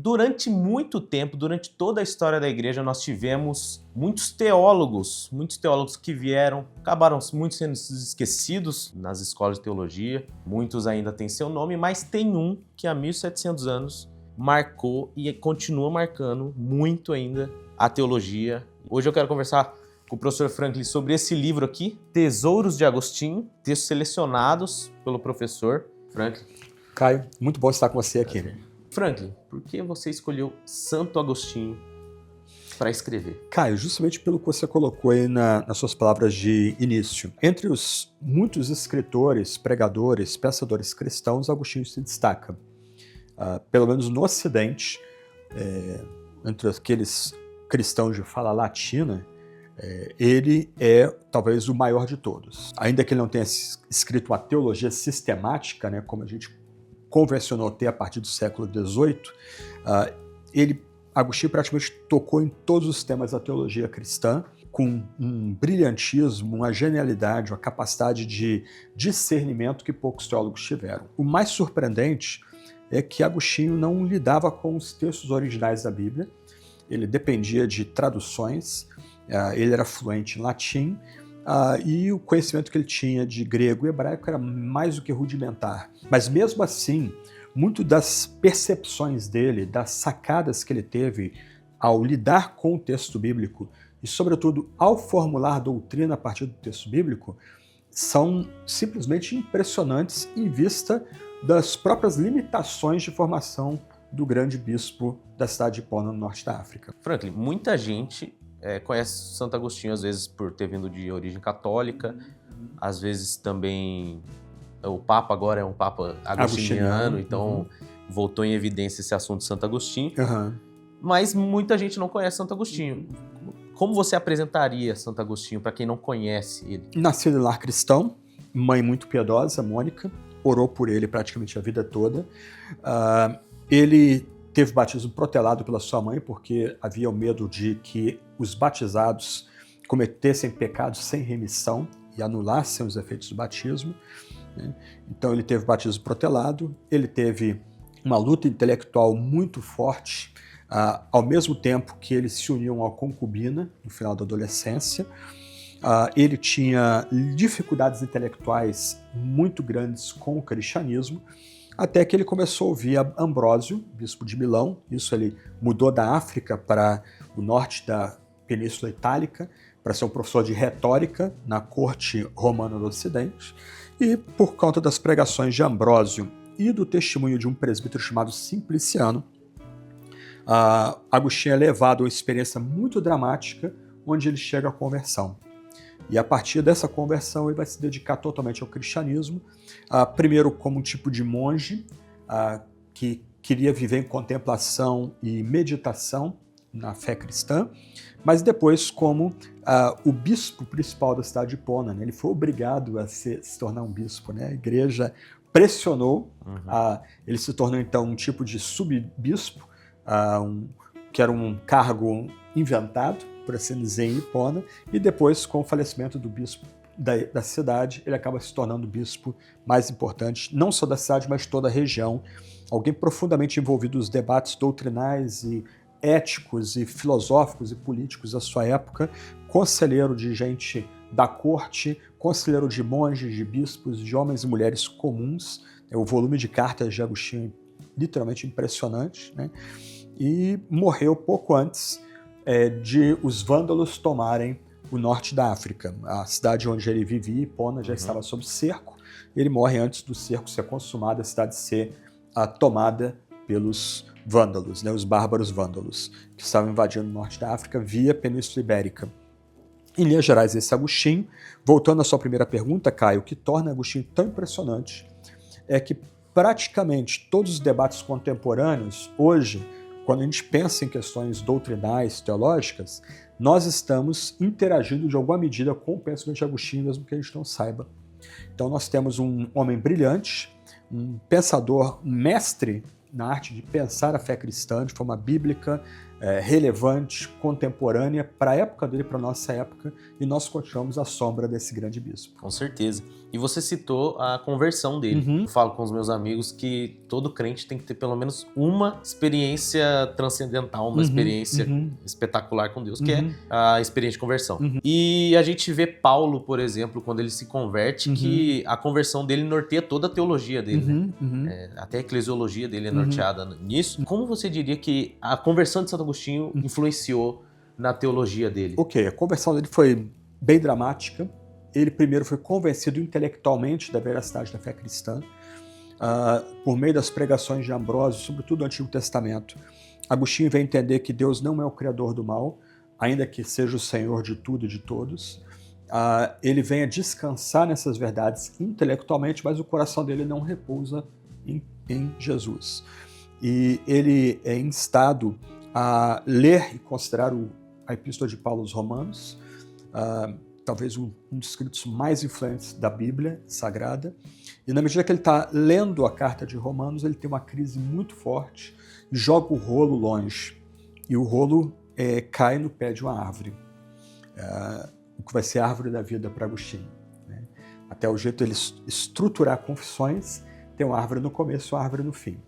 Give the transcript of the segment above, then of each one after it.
durante muito tempo, durante toda a história da igreja, nós tivemos muitos teólogos que vieram, acabaram muitos sendo esquecidos nas escolas de teologia, muitos ainda têm seu nome, mas tem um que há 1700 anos marcou e continua marcando muito ainda a teologia. Hoje eu quero conversar com o professor Franklin sobre esse livro aqui, Tesouros de Agostinho, textos selecionados pelo professor Franklin. Caio, muito bom estar com você aqui. Franklin, por que você escolheu Santo Agostinho para escrever? Caio, justamente pelo que você colocou aí nas suas palavras de início. Entre os muitos escritores, pregadores, pensadores cristãos, Agostinho se destaca. Pelo menos no Ocidente, entre aqueles cristãos de fala latina, ele é talvez o maior de todos. Ainda que ele não tenha escrito uma teologia sistemática, né, como a gente convencionou ter a partir do século XVIII, Agostinho praticamente tocou em todos os temas da teologia cristã, com um brilhantismo, uma genialidade, uma capacidade de discernimento que poucos teólogos tiveram. O mais surpreendente é que Agostinho não lidava com os textos originais da Bíblia, ele dependia de traduções, ele era fluente em latim, e o conhecimento que ele tinha de grego e hebraico era mais do que rudimentar. Mas mesmo assim, muito das percepções dele, das sacadas que ele teve ao lidar com o texto bíblico e, sobretudo, ao formular doutrina a partir do texto bíblico, são simplesmente impressionantes em vista das próprias limitações de formação do grande bispo da cidade de Hipona, no norte da África. Franklin, muita gente conhece Santo Agostinho, às vezes por ter vindo de origem católica, às vezes também o Papa agora é um Papa agostiniano, então voltou em evidência esse assunto de Santo Agostinho, mas muita gente não conhece Santo Agostinho. Como você apresentaria Santo Agostinho para quem não conhece ele? Nascido em lar cristão, mãe muito piedosa, Mônica, orou por ele praticamente a vida toda. Ele teve batismo protelado pela sua mãe, porque havia o medo de que os batizados cometessem pecados sem remissão e anulassem os efeitos do batismo. Então ele teve batismo protelado, ele teve uma luta intelectual muito forte, ao mesmo tempo que ele se uniu a uma concubina no final da adolescência. Ele tinha dificuldades intelectuais muito grandes com o cristianismo, até que ele começou a ouvir Ambrósio, bispo de Milão. Isso, ele mudou da África para o norte da Península Itálica para ser um professor de retórica na corte romana do Ocidente. E por conta das pregações de Ambrósio e do testemunho de um presbítero chamado Simpliciano, Agostinho é levado a uma experiência muito dramática, onde ele chega à conversão. E a partir dessa conversão ele vai se dedicar totalmente ao cristianismo, primeiro como um tipo de monge que queria viver em contemplação e meditação na fé cristã, mas depois como o bispo principal da cidade de Hipona, né? Ele foi obrigado a se tornar um bispo, né? A igreja pressionou, ele se tornou então um tipo de subbispo, que era um cargo inventado, por assim dizer, em Hipona, e depois, com o falecimento do bispo da cidade, ele acaba se tornando o bispo mais importante, não só da cidade, mas de toda a região, alguém profundamente envolvido nos debates doutrinais e éticos e filosóficos e políticos da sua época, conselheiro de gente da corte, conselheiro de monges, de bispos, de homens e mulheres comuns. O volume de cartas de Agostinho é literalmente impressionante, né? E morreu pouco antes de os vândalos tomarem o norte da África. A cidade onde ele vivia, Hipona, já estava sob cerco. Ele morre antes do cerco ser consumado, a cidade ser tomada pelos vândalos, né, os bárbaros vândalos, que estavam invadindo o norte da África via Península Ibérica. Em linhas gerais, esse Agostinho, voltando à sua primeira pergunta, Caio, o que torna Agostinho tão impressionante é que praticamente todos os debates contemporâneos, hoje, quando a gente pensa em questões doutrinais, teológicas, nós estamos interagindo de alguma medida com o pensamento de Agostinho, mesmo que a gente não saiba. Então nós temos um homem brilhante, um pensador, um mestre na arte de pensar a fé cristã de forma bíblica, relevante, contemporânea para a época dele, para a nossa época, e nós continuamos à sombra desse grande bispo. Com certeza. E você citou a conversão dele. Eu falo com os meus amigos que todo crente tem que ter pelo menos uma experiência transcendental, uma experiência espetacular com Deus, que é a experiência de conversão. E a gente vê Paulo, por exemplo, quando ele se converte, que a conversão dele norteia toda a teologia dele, né? Até a eclesiologia dele é norteada nisso. Como você diria que a conversão de Santo Agostinho influenciou na teologia dele? Ok, a conversão dele foi bem dramática. Ele primeiro foi convencido intelectualmente da veracidade da fé cristã, por meio das pregações de Ambrósio, sobretudo do Antigo Testamento. Agostinho veio entender que Deus não é o criador do mal, ainda que seja o Senhor de tudo e de todos. Ele vem a descansar nessas verdades intelectualmente, mas o coração dele não repousa em Jesus. E ele é instado a ler e considerar a Epístola de Paulo aos Romanos, talvez um dos escritos mais influentes da Bíblia Sagrada. E na medida que ele está lendo a carta de Romanos, ele tem uma crise muito forte, joga o rolo longe. E o rolo cai no pé de uma árvore, o que vai ser a árvore da vida para Agostinho, né? Até o jeito de ele estruturar confissões, tem uma árvore no começo e uma árvore no fim.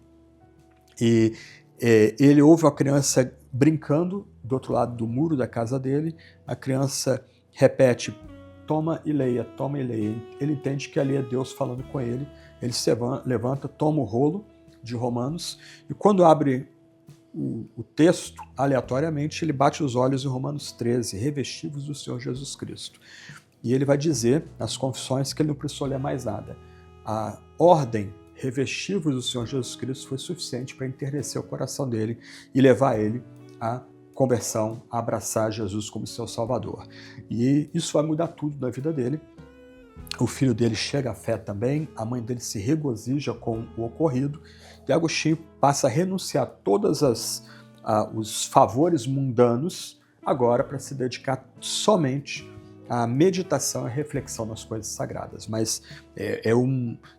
E ele ouve uma criança brincando do outro lado do muro da casa dele, a criança repete, toma e leia, toma e leia. Ele entende que ali é Deus falando com ele, ele se levanta, toma o rolo de Romanos, e quando abre o texto, aleatoriamente, ele bate os olhos em Romanos 13, revestivos do Senhor Jesus Cristo. E ele vai dizer nas confissões que ele não precisou ler mais nada. A ordem revestivos do Senhor Jesus Cristo foi suficiente para enternecer o coração dele e levar ele à conversão, a abraçar Jesus como seu Salvador. E isso vai mudar tudo na vida dele. O filho dele chega à fé também, a mãe dele se regozija com o ocorrido, e Agostinho passa a renunciar a todos os favores mundanos agora para se dedicar somente à meditação e reflexão nas coisas sagradas. Mas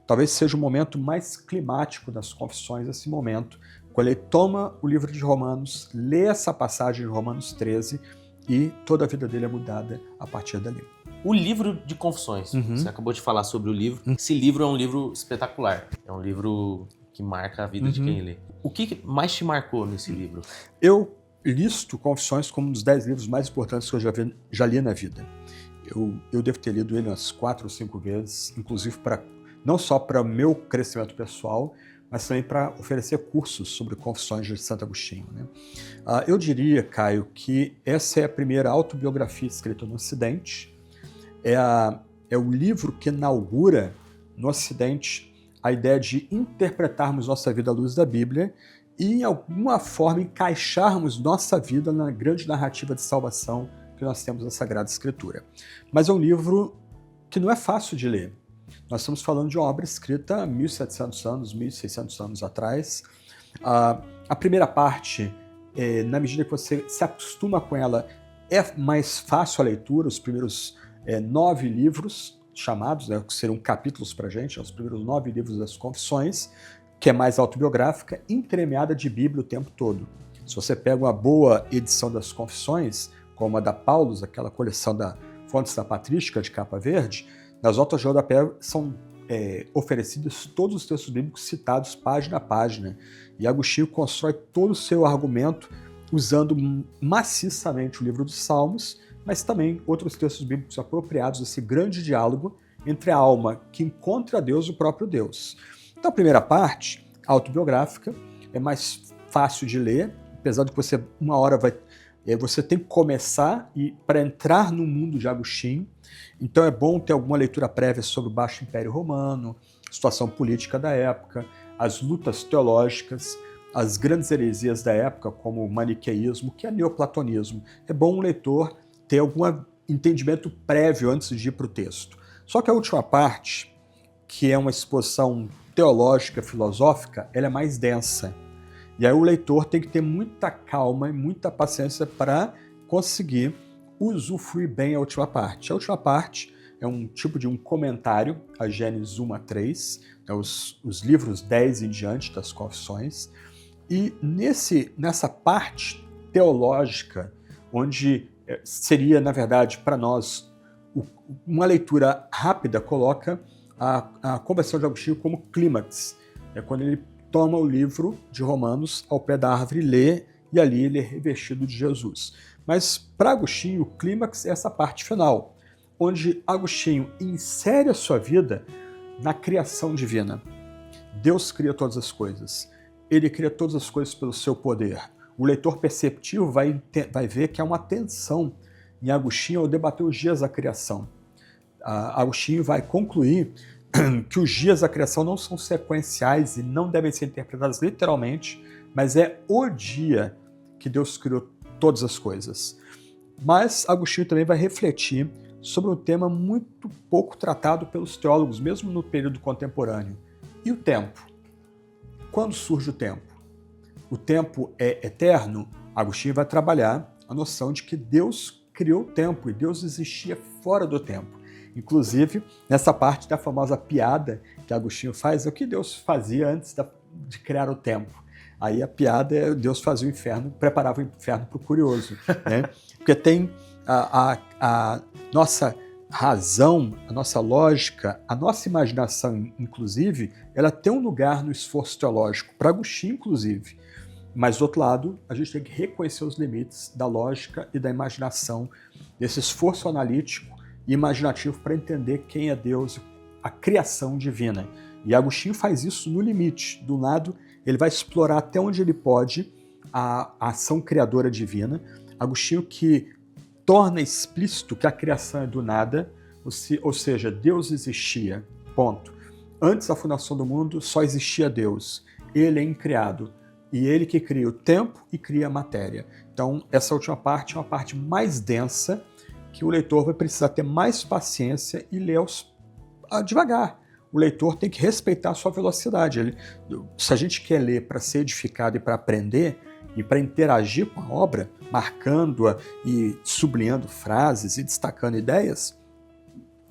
talvez seja o momento mais climático das confissões, esse momento, quando ele toma o livro de Romanos, lê essa passagem de Romanos 13 e toda a vida dele é mudada a partir dali. O livro de Confissões, você acabou de falar sobre o livro. Esse livro é um livro espetacular, é um livro que marca a vida de quem lê. O que mais te marcou nesse livro? Eu listo Confissões como um dos 10 livros mais importantes que eu já li na vida. Eu devo ter lido ele umas 4 ou 5 vezes, inclusive não só para o meu crescimento pessoal, mas também para oferecer cursos sobre Confissões de Santo Agostinho, né? Eu diria, Caio, que essa é a primeira autobiografia escrita no Ocidente. É o livro que inaugura no Ocidente a ideia de interpretarmos nossa vida à luz da Bíblia e, em alguma forma, encaixarmos nossa vida na grande narrativa de salvação que nós temos na Sagrada Escritura. Mas é um livro que não é fácil de ler. Nós estamos falando de uma obra escrita há 1.700 anos, 1.600 anos atrás. A primeira parte, na medida que você se acostuma com ela, é mais fácil a leitura, os primeiros 9 livros chamados, né, que serão capítulos para a gente, os primeiros 9 livros das Confissões, que é mais autobiográfica, entremeada de Bíblia o tempo todo. Se você pega uma boa edição das Confissões, como a da Paulus, aquela coleção da Fontes da Patrística de capa verde, nas notas de rodapé são oferecidos todos os textos bíblicos citados página a página. E Agostinho constrói todo o seu argumento usando maciçamente o livro dos Salmos, mas também outros textos bíblicos apropriados, esse grande diálogo entre a alma que encontra Deus e o próprio Deus. Então a primeira parte, autobiográfica, é mais fácil de ler, apesar de que você, uma hora você tem que começar para entrar no mundo de Agostinho. Então é bom ter alguma leitura prévia sobre o Baixo Império Romano, situação política da época, as lutas teológicas, as grandes heresias da época, como o maniqueísmo, que é neoplatonismo. É bom um leitor ter algum entendimento prévio antes de ir para o texto. Só que a última parte, que é uma exposição teológica, filosófica, ela é mais densa. E aí o leitor tem que ter muita calma e muita paciência para conseguir usufruir bem a última parte. A última parte é um tipo de um comentário a Gênesis 1 a 3, os livros 10 em diante das Confissões. E nessa parte teológica, onde seria, na verdade, para nós, uma leitura rápida coloca a conversão de Agostinho como clímax. É quando ele toma o livro de Romanos ao pé da árvore, lê, e ali ele é revestido de Jesus. Mas para Agostinho, o clímax é essa parte final, onde Agostinho insere a sua vida na criação divina. Deus cria todas as coisas. Ele cria todas as coisas pelo seu poder. O leitor perceptivo vai ver que há uma tensão em Agostinho ao debater os dias da criação. Agostinho vai concluir que os dias da criação não são sequenciais e não devem ser interpretados literalmente, mas é o dia que Deus criou todas as coisas. Mas Agostinho também vai refletir sobre um tema muito pouco tratado pelos teólogos, mesmo no período contemporâneo. E o tempo? Quando surge o tempo? O tempo é eterno? Agostinho vai trabalhar a noção de que Deus criou o tempo e Deus existia fora do tempo. Inclusive, nessa parte da famosa piada que Agostinho faz, é o que Deus fazia antes de criar o tempo. Aí a piada é Deus fazia o inferno, preparava o inferno para o curioso, né? Porque tem a nossa razão, a nossa lógica, a nossa imaginação, inclusive, ela tem um lugar no esforço teológico, para Agostinho, inclusive. Mas, do outro lado, a gente tem que reconhecer os limites da lógica e da imaginação, desse esforço analítico e imaginativo para entender quem é Deus, a criação divina. E Agostinho faz isso no limite. Do lado, ele vai explorar até onde ele pode a ação criadora divina. Agostinho que torna explícito que a criação é do nada, ou seja, Deus existia, ponto. Antes da fundação do mundo, só existia Deus. Ele é incriado. E ele que cria o tempo e cria a matéria. Então, essa última parte é uma parte mais densa, que o leitor vai precisar ter mais paciência e ler devagar. O leitor tem que respeitar a sua velocidade. Se a gente quer ler para ser edificado e para aprender, e para interagir com a obra, marcando-a e sublinhando frases e destacando ideias,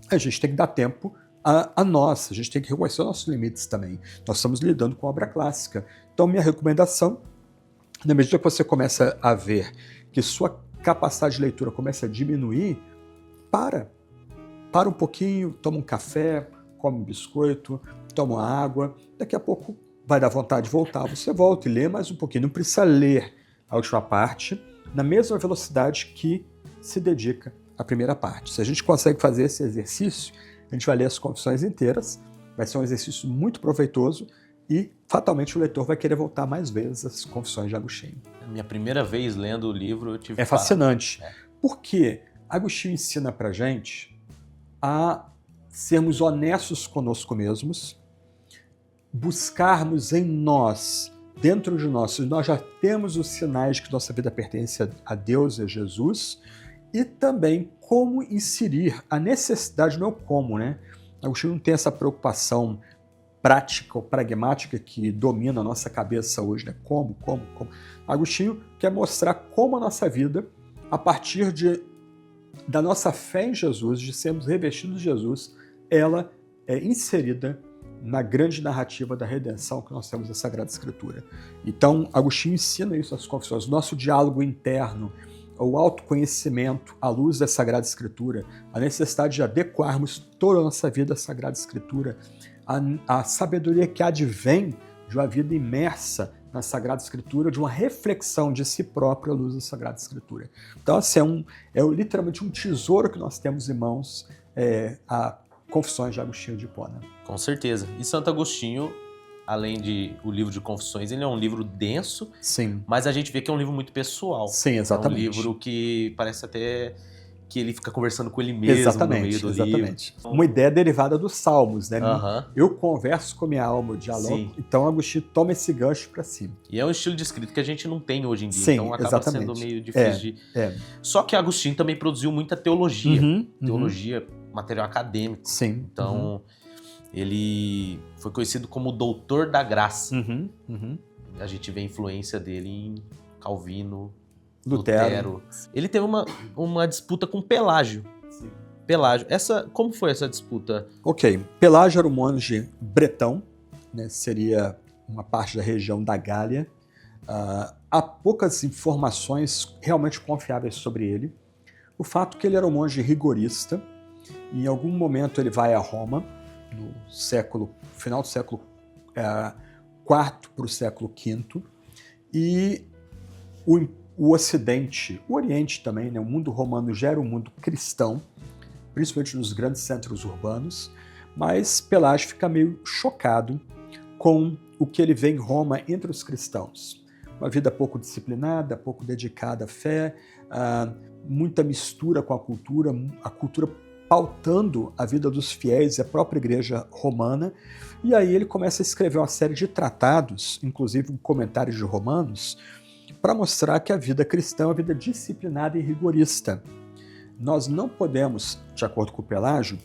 a gente tem que dar tempo a nós, a gente tem que reconhecer os nossos limites também. Nós estamos lidando com obra clássica. Então, minha recomendação, na medida que você começa a ver que sua capacidade de leitura começa a diminuir, para um pouquinho, toma um café, come um biscoito, toma uma água, daqui a pouco vai dar vontade de voltar, você volta e lê mais um pouquinho. Não precisa ler a última parte na mesma velocidade que se dedica à primeira parte. Se a gente consegue fazer esse exercício, a gente vai ler as confissões inteiras, vai ser um exercício muito proveitoso e, fatalmente, o leitor vai querer voltar mais vezes às confissões de Agostinho. Minha primeira vez lendo o livro, eu tive... É fascinante, porque Agostinho ensina pra gente a sermos honestos conosco mesmos, buscarmos em nós, dentro de nós, se nós já temos os sinais de que nossa vida pertence a Deus e a Jesus, e também como inserir a necessidade, não é o como, né? Agostinho não tem essa preocupação prática ou pragmática que domina a nossa cabeça hoje, né? Como. Agostinho quer mostrar como a nossa vida, a partir da nossa fé em Jesus, de sermos revestidos de Jesus, ela é inserida na grande narrativa da redenção que nós temos na Sagrada Escritura. Então, Agostinho ensina isso nas confissões. Nosso diálogo interno, o autoconhecimento à luz da Sagrada Escritura, a necessidade de adequarmos toda a nossa vida à Sagrada Escritura, a sabedoria que advém de uma vida imersa na Sagrada Escritura, de uma reflexão de si próprio à luz da Sagrada Escritura. Então, assim, é literalmente um tesouro que nós temos em mãos, a Confissões de Agostinho de Hipona. Com certeza. E Santo Agostinho, além de o livro de Confissões, ele é um livro denso, sim, mas a gente vê que é um livro muito pessoal. Sim, exatamente. É um livro que parece até que ele fica conversando com ele mesmo no meio do livro. Uma ideia derivada dos Salmos, né? Uhum. Eu converso com minha alma, o diálogo. Sim. Então Agostinho toma esse gancho para si. E é um estilo de escrita que a gente não tem hoje em dia, Sim, então acaba exatamente. sendo meio difícil de... Só que Agostinho também produziu muita teologia. Teologia, material acadêmico. Sim. Então, ele foi conhecido como doutor da graça. A gente vê a influência dele em Calvino, Lutero. Ele teve uma disputa com Pelágio. Sim. Pelágio. Como foi essa disputa? Ok. Pelágio era um monge bretão, né? Seria uma parte da região da Gália. há poucas informações realmente confiáveis sobre ele. O fato que ele era um monge rigorista, em algum momento ele vai a Roma, no final do século IV para o século V, e o Ocidente, o Oriente também, né, o mundo romano já era um mundo cristão, principalmente nos grandes centros urbanos, mas Pelágio fica meio chocado com o que ele vê em Roma entre os cristãos. Uma vida pouco disciplinada, pouco dedicada à fé, muita mistura com a cultura pautando a vida dos fiéis e a própria igreja romana. E aí ele começa a escrever uma série de tratados, inclusive um comentário de Romanos, para mostrar que a vida cristã é uma vida disciplinada e rigorista. Nós não podemos, de acordo com o Pelágio,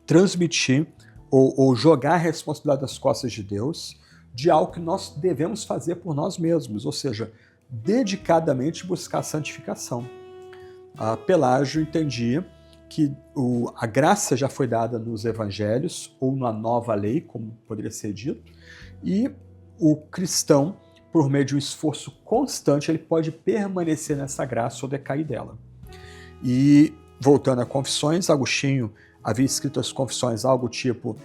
transmitir ou jogar a responsabilidade das costas de Deus de algo que nós devemos fazer por nós mesmos, ou seja, dedicadamente buscar a santificação. Pelágio entendia que a graça já foi dada nos evangelhos, ou na nova lei, como poderia ser dito, e o cristão, por meio de um esforço constante, ele pode permanecer nessa graça ou decair dela. E, voltando a Confissões, Agostinho havia escrito as Confissões algo tipo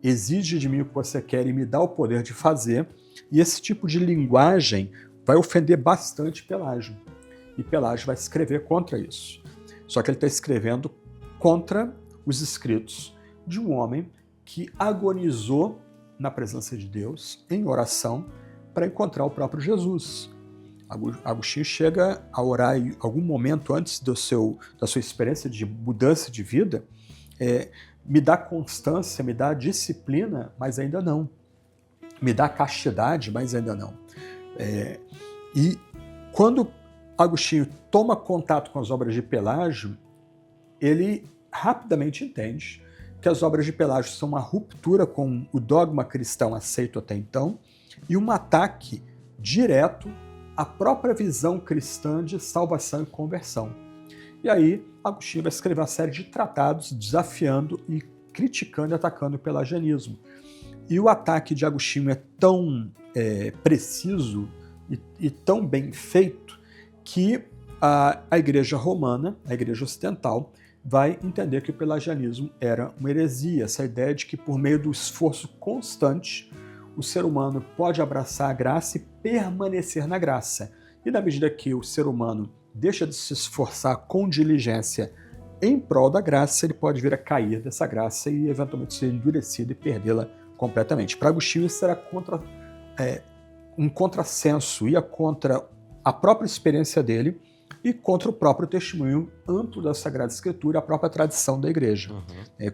exige de mim o que você quer e me dá o poder de fazer, e esse tipo de linguagem vai ofender bastante Pelágio. E Pelágio vai escrever contra isso. Só que ele está escrevendo contra os escritos de um homem que agonizou na presença de Deus, em oração, para encontrar o próprio Jesus. Agostinho chega a orar em algum momento antes da sua experiência de mudança de vida, me dá constância, me dá disciplina, mas ainda não. Me dá castidade, mas ainda não. E quando Agostinho toma contato com as obras de Pelágio, ele rapidamente entende que as obras de Pelágio são uma ruptura com o dogma cristão aceito até então e um ataque direto à própria visão cristã de salvação e conversão. E aí, Agostinho vai escrever uma série de tratados desafiando e criticando e atacando o pelagianismo. E o ataque de Agostinho é tão preciso e tão bem feito que a Igreja Romana, a Igreja Ocidental, vai entender que o pelagianismo era uma heresia, essa ideia de que por meio do esforço constante o ser humano pode abraçar a graça e permanecer na graça. E na medida que o ser humano deixa de se esforçar com diligência em prol da graça, ele pode vir a cair dessa graça e eventualmente ser endurecido e perdê-la completamente. Para Agostinho isso era um contrassenso, ia contra a própria experiência dele e contra o próprio testemunho amplo da Sagrada Escritura, a própria tradição da Igreja.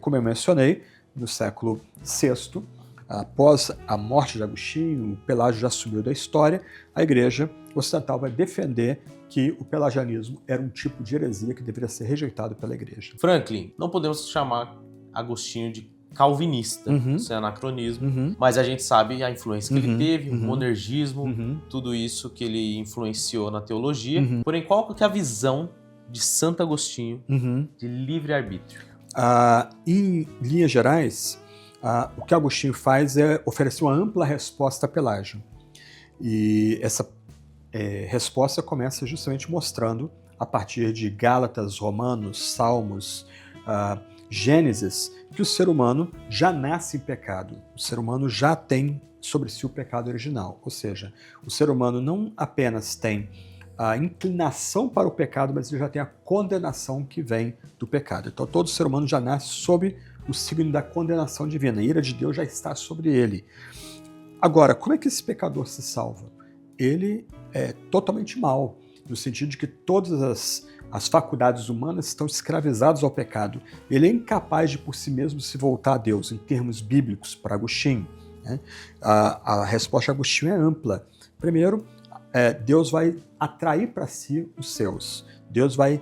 Como eu mencionei, no século VI, após a morte de Agostinho, o Pelágio já sumiu da história, a Igreja Ocidental vai defender que o pelagianismo era um tipo de heresia que deveria ser rejeitado pela Igreja. Franklin, não podemos chamar Agostinho de calvinista, isso é anacronismo, mas a gente sabe a influência que ele teve, o monergismo, tudo isso que ele influenciou na teologia. Porém, qual que é a visão de Santo Agostinho de livre-arbítrio? Em linhas gerais, o que Agostinho faz é oferecer uma ampla resposta a Pelágio. E essa resposta começa justamente mostrando, a partir de Gálatas, Romanos, Salmos, Gênesis, que o ser humano já nasce em pecado. O ser humano já tem sobre si o pecado original. Ou seja, o ser humano não apenas tem a inclinação para o pecado, mas ele já tem a condenação que vem do pecado. Então todo ser humano já nasce sob o signo da condenação divina. A ira de Deus já está sobre ele. Agora, como é que esse pecador se salva? Ele é totalmente mau, no sentido de que todas as faculdades humanas estão escravizadas ao pecado. Ele é incapaz de por si mesmo se voltar a Deus, em termos bíblicos, para Agostinho. Né? A resposta de Agostinho é ampla. Primeiro, Deus vai atrair para si os seus. Deus vai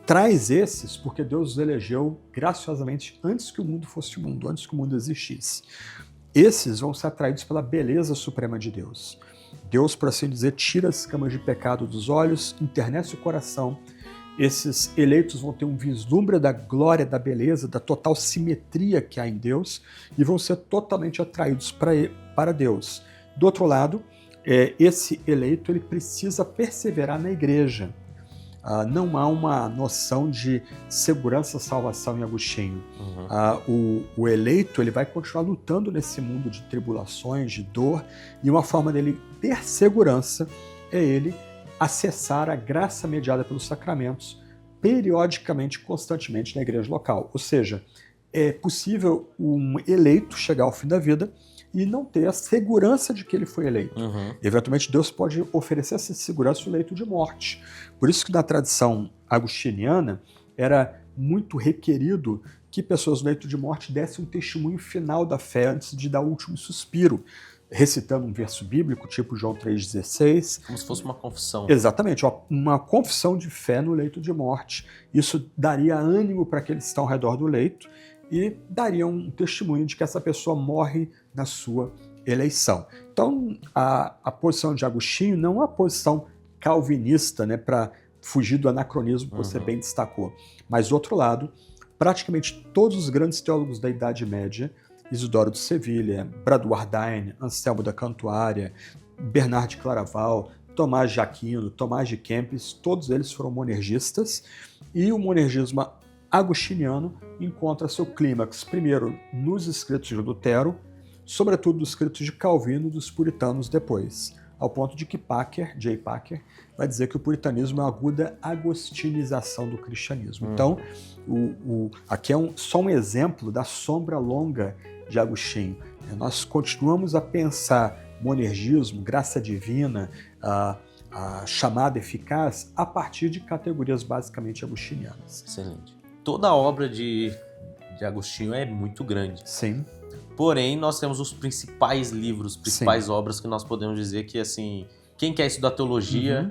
traz esses porque Deus os elegeu graciosamente antes que o mundo fosse o mundo, antes que o mundo existisse. Esses vão ser atraídos pela beleza suprema de Deus. Deus, por assim dizer, tira as escamas de pecado dos olhos, enternece o coração. Esses eleitos vão ter um vislumbre da glória, da beleza, da total simetria que há em Deus e vão ser totalmente atraídos para Deus. Do outro lado, esse eleito ele precisa perseverar na igreja. Não há uma noção de segurança, salvação em Agostinho. O eleito ele vai continuar lutando nesse mundo de tribulações, de dor, e uma forma dele ter segurança é ele acessar a graça mediada pelos sacramentos periodicamente, constantemente na igreja local. Ou seja, é possível um eleito chegar ao fim da vida e não ter a segurança de que ele foi eleito. Eventualmente, Deus pode oferecer essa segurança no leito de morte. Por isso que na tradição agostiniana era muito requerido que pessoas no leito de morte dessem um testemunho final da fé antes de dar o último suspiro, recitando um verso bíblico, tipo João 3,16. Como se fosse uma confissão. Exatamente, uma confissão de fé no leito de morte. Isso daria ânimo para aqueles que estão ao redor do leito e daria um testemunho de que essa pessoa morre na sua eleição. Então, a posição de Agostinho não é uma posição calvinista, né, para fugir do anacronismo que você bem destacou. Mas, do outro lado, praticamente todos os grandes teólogos da Idade Média, Isidoro de Sevilha, Bradwardine, Anselmo da Cantuária, Bernard de Claraval, Tomás de Aquino, Tomás de Kempis, todos eles foram monergistas, e o monergismo agostiniano encontra seu clímax, primeiro, nos escritos de Lutero, sobretudo nos escritos de Calvino e dos puritanos depois, ao ponto de que J. Packer, vai dizer que o puritanismo é uma aguda agostinização do cristianismo. Então, aqui é só um exemplo da sombra longa de Agostinho. Nós continuamos a pensar monergismo, graça divina, a chamada eficaz, a partir de categorias basicamente agostinianas. Excelente. Toda a obra de Agostinho é muito grande. Sim. Porém, nós temos os principais livros, principais obras que nós podemos dizer que, assim, quem quer estudar teologia,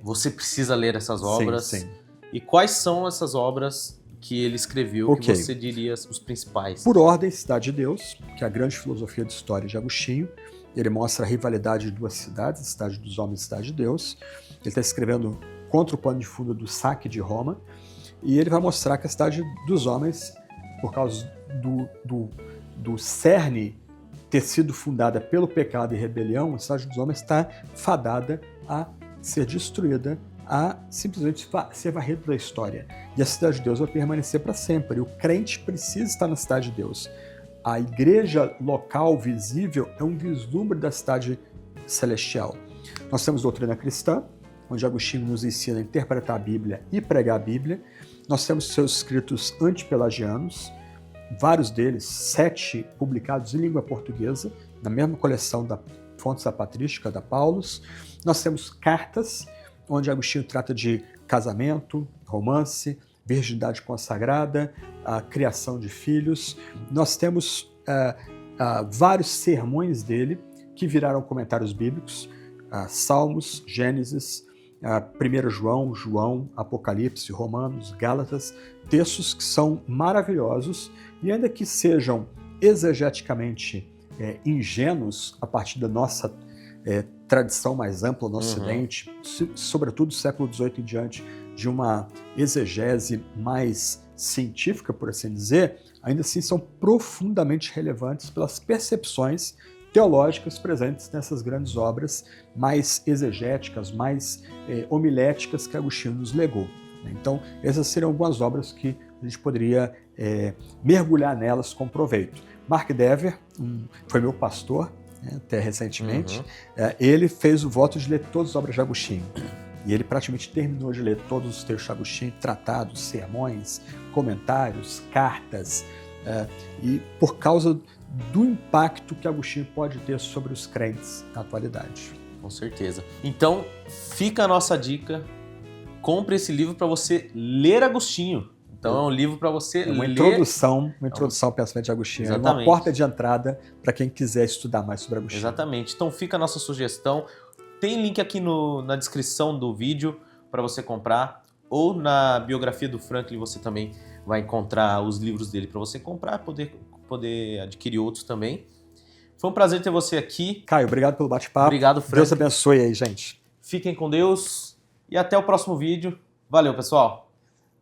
você precisa ler essas obras. Sim. E quais são essas obras que ele escreveu, que você diria os principais? Por ordem, Cidade de Deus, que é a grande filosofia de história de Agostinho. Ele mostra a rivalidade de duas cidades, a Cidade dos Homens e a Cidade de Deus. Ele está escrevendo contra o pano de fundo do saque de Roma. E ele vai mostrar que a Cidade dos Homens, por causa do cerne ter sido fundada pelo pecado e rebelião, a Cidade dos Homens está fadada a ser destruída, a simplesmente ser varrida da história. E a Cidade de Deus vai permanecer para sempre. O crente precisa estar na Cidade de Deus. A igreja local visível é um vislumbre da cidade celestial. Nós temos doutrina cristã, onde Agostinho nos ensina a interpretar a Bíblia e pregar a Bíblia. Nós temos seus escritos antipelagianos, vários deles, 7 publicados em língua portuguesa, na mesma coleção da Fontes da Patrística, da Paulus. Nós temos cartas, onde Agostinho trata de casamento, romance, virgindade consagrada, a criação de filhos. Nós temos vários sermões dele que viraram comentários bíblicos, Salmos, Gênesis, 1 João, Apocalipse, Romanos, Gálatas, textos que são maravilhosos e ainda que sejam exegeticamente ingênuos a partir da nossa tradição mais ampla no Ocidente, sobretudo do século XVIII em diante, de uma exegese mais científica, por assim dizer, ainda assim são profundamente relevantes pelas percepções teológicas presentes nessas grandes obras mais exegéticas, mais homiléticas que Agostinho nos legou. Então, essas seriam algumas obras que a gente poderia mergulhar nelas com proveito. Mark Dever foi meu pastor, até recentemente. Ele fez o voto de ler todas as obras de Agostinho. E ele praticamente terminou de ler todos os textos de Agostinho, tratados, sermões, comentários, cartas, e por causa do impacto que Agostinho pode ter sobre os crentes na atualidade. Com certeza. Então, fica a nossa dica. Compre esse livro para você ler Agostinho. Então, é um livro para você ler... Uma introdução ao pensamento de Agostinho. É uma porta de entrada para quem quiser estudar mais sobre Agostinho. Exatamente. Então, fica a nossa sugestão. Tem link aqui na descrição do vídeo para você comprar. Ou na biografia do Franklin você também vai encontrar os livros dele para você comprar, poder adquirir outros também. Foi um prazer ter você aqui. Caio, obrigado pelo bate-papo. Obrigado, Franklin. Deus abençoe aí, gente. Fiquem com Deus e até o próximo vídeo. Valeu, pessoal!